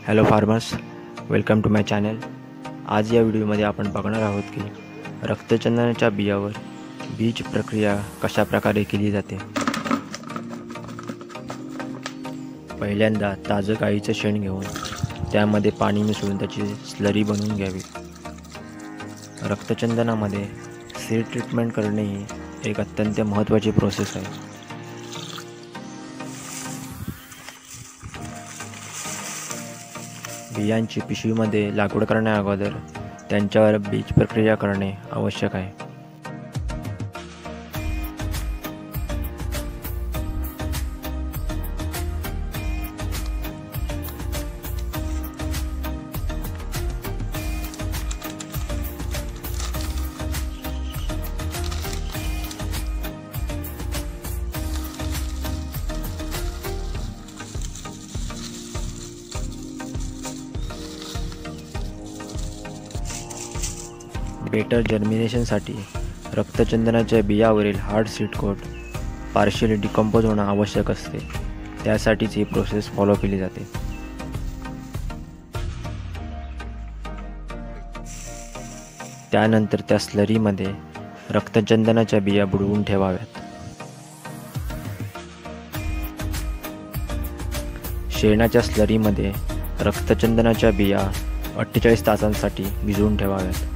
Hello farmers, welcome to my channel. आज या व्हिडिओमध्ये आपण बघणार आहोत की रक्तचंदनाच्या बियावर बीज प्रक्रिया कशा प्रकारे केली जाते। पहिल्यांदा ताजं गाईचं शेण घेऊन त्यामध्ये पाणी मिसळून त्याची स्लरी बनवून घ्यावी। रक्तचंदनामध्ये सीड ट्रीटमेंट करणे ही एक अत्यंत महत्त्वाची प्रोसेस आहे। बियांची पिशवीमध्ये लागवड करण्या अगोदर त्यांच्यावर बीज प्रक्रिया करणे आवश्यक आहे। बेटर जर्मिनेशनसाठी रक्तचंदनाच्या बियावरील hard seed coat partially decompose होणं आवश्यक असते। त्यासाठीच ही प्रोसेस फॉलो केली जाते। त्यानंतर त्या स्लरीमध्ये रक्तचंदनाच्या बिया बुडवून ठेवाव्यात। शेणाच्या स्लरीमध्ये रक्तचंदनाच्या बिया 48 तासांसाठी भिजवून ठेवाव्यात।